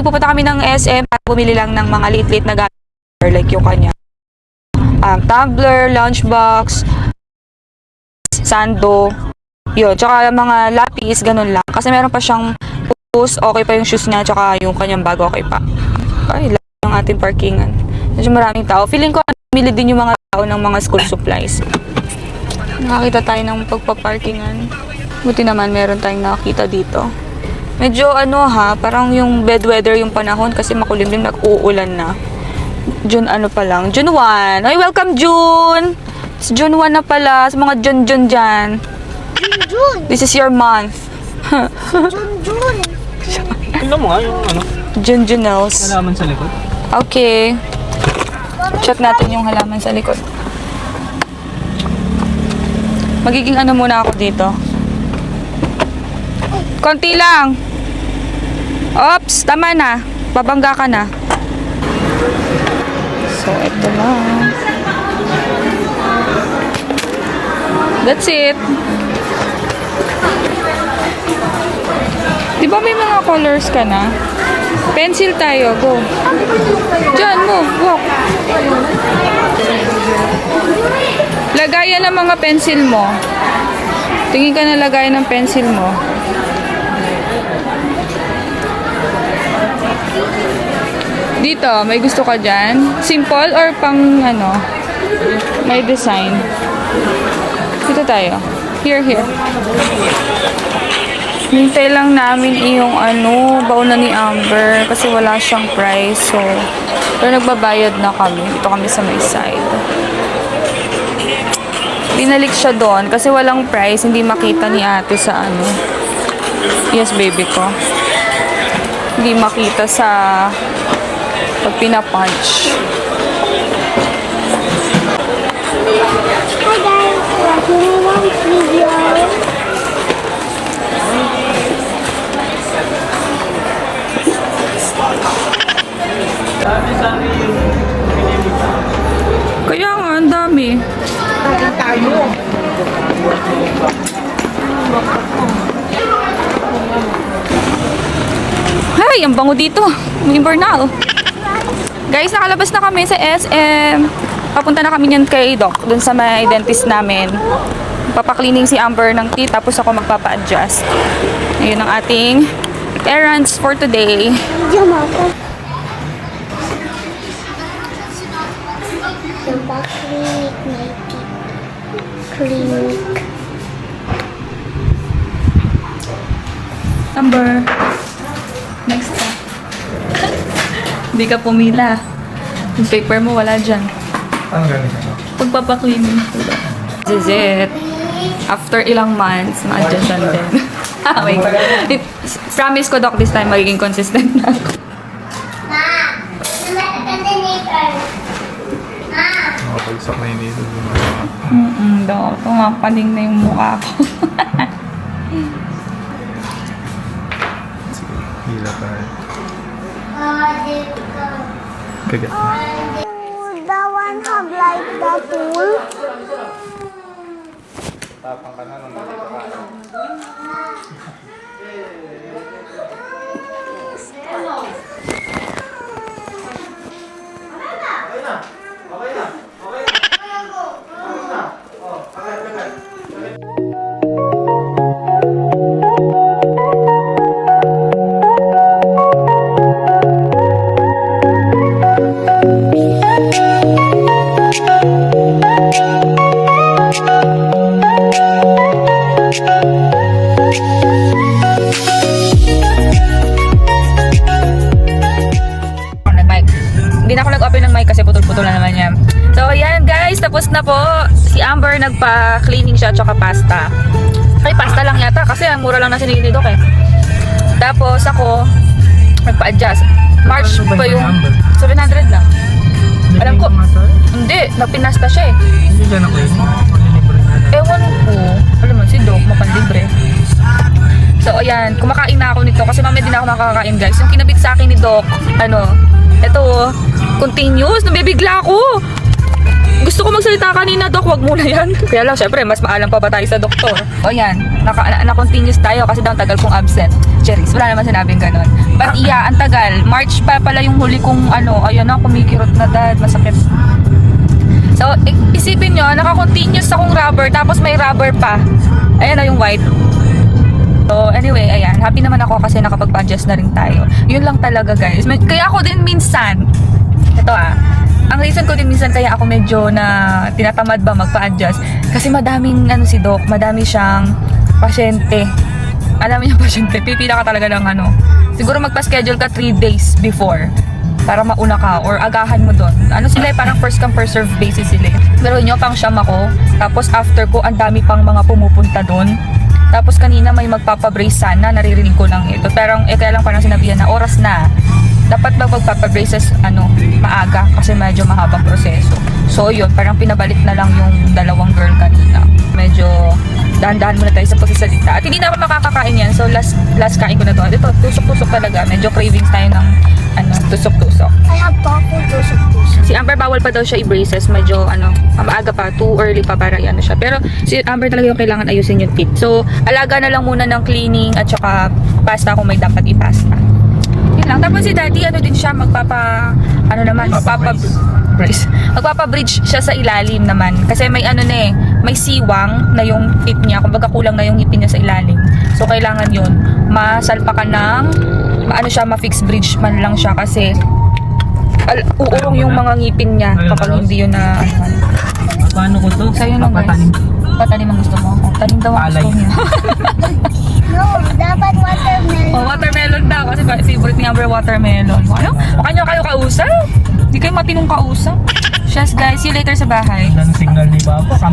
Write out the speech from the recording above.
pupunta kami ng SM para bumili lang ng mga liit-liit na gamit like yung kanya tumbler, lunchbox, sando, yun, tsaka mga lapis, ganun lang. Kasi meron pa siyang shoes, okay pa yung shoes niya, tsaka yung kanyang bag, okay pa. Ay, lang yung ating parkingan. Medyo maraming tao. Feeling ko, mili din yung mga tao ng mga school supplies. Nakakita tayo ng pagpaparkingan. Buti naman, meron tayong nakakita dito. Medyo parang yung bad weather yung panahon kasi makulimlim, nag-uulan na. June pa lang. June 1. Ay, welcome June! It's June 1 na pala. Sa mga June dyan. June. This is your month. June. Tingnan mo nga yung Junels. halaman sa likod. Okay. Check natin yung halaman sa likod. Magiging muna ako dito. Konti lang. Oops, tama na. Babangga ka na. So, ito lang. That's it. Di ba may mga colors ka na? Pencil tayo. Go. Diyan, move. Walk. Lagayan ng mga pencil mo. Tingin ka na lagayan ng pencil mo. Dito, may gusto ka dyan? Simple or pang may design? Dito tayo. Here. Hintay lang namin yung baunan ni Amber kasi wala siyang price. So, pero nagbabayad na kami. Dito kami sa may side. Binalik siya doon kasi walang price. Hindi makita ni ate sa Yes, baby ko. Hindi makita sa pag pinapunch. Hi guys, watching my video. Kaya nga, ang dami. Tayo. Ay, ang bango dito. May Bernal. Guys, nakalabas na kami sa SM. Papunta na kami niyan kay Doc, dun sa may dentist namin. Papaklining si Amber ng teeth, tapos ako magpapa-adjust. Ayun ang ating errands for today. Diyan ako. Clinic, my teeth. Clinic. Amber. Next ka. Hindi ka pumila. Yung paper mo wala dyan. Ang galing. Pagpapaklining. This is it. After ilang months, na-adjust siya din. Wait. Promise ko, Doc, this time magiging consistent na ako. Nakapagsak na hindi ito. Doc. Tumapaling na yung mukha ko. Sige, hila tayo. Kagat na. The one have like the tool. Tapang ka na nung nandito ka. Hindi na ako nag-open ng mic kasi putol-putol na naman yan. So, ayan guys. Tapos na po. Si Amber nagpa-cleaning siya at saka pasta. Ay, pasta lang yata kasi ang mura lang na sinili ni Doc eh. Tapos ako, nagpa-adjust. March pa yung 700 lang. Alam ko, hindi. Nagpinasta siya eh. Hindi dyan ako yun. Ewan ko. Alam mo, si Doc, mapanlibre. So, ayan. Kumakain na ako nito kasi mamaya din ako makakain guys. Yung kinabit sa akin ni Doc, ito, continuous. Nabibigla ako. Gusto ko magsalita kanina, Dok. Wag muna yan. Kaya lang, syempre, mas maalam pa ba tayo sa doktor? O yan, na-continuous tayo kasi daw ang tagal kong absent. Cheris, wala naman sinabing ganon. But iya, ang tagal. March pa pala yung huli kong ayan na, kumikirot na dad. Masakit. So, isipin nyo, naka-continuous akong rubber, tapos may rubber pa. Ayan na yung white. So, anyway, ayan. Happy naman ako kasi nakapag-adjust na rin tayo. Yun lang talaga, guys. Kaya ako din minsan, ang reason ko din minsan kaya ako medyo na tinatamad ba magpa-adjust, kasi madaming si Doc, madami siyang pasyente. Alam niyo pasyente, pipila ka talaga ng siguro magpa-schedule ka 3 days before para mauna ka or agahan mo doon. Sila parang first come first serve basis sila. Pero nyo, pang siyam ako, tapos after ko, ang dami pang mga pumupunta doon. Tapos kanina may magpapabrace sana, naririnig ko lang ito. Pero kaya lang parang sinabihan na oras na. Dapat ba magpapabraces maaga kasi medyo mahabang proseso. So yun, parang pinabalik na lang yung dalawang girl kanina. Medyo dahan-dahan muna tayo sa pagsasalita. At hindi na ako makakakain yan. So last kain ko na to. Ito, tusok-tusok talaga. Medyo cravings tayo ng tusok-tusok. I have tofu tusok-tusok. Si Amber bawal pa daw siya i-braces. Medyo maaga pa, too early pa para siya. Pero si Amber talaga yung kailangan ayusin yung teeth. So alaga na lang muna ng cleaning at saka pasta kung may dapat ipasta. Yun lang. Tapos si Daddy, din siya, magpapa-bridge siya sa ilalim naman. Kasi may may siwang na yung tip niya. Kumbaga kulang na yung ngipin niya sa ilalim. So, kailangan yun. Masalpakan ng, ma-fix bridge man lang siya kasi uurong yung mga ngipin niya kapag hindi yun na, Paano ko to? Sa'yo lang, guys. Patalim ang gusto mo. Talim daw ang gusto niya. No, dapat watermelon. Watermelon daw kasi favorite ni Amber watermelon. Mukha nyo kayo kausap. Hindi kayo matinong kausap. Yes guys, see you later sa bahay. Signal ni Papa.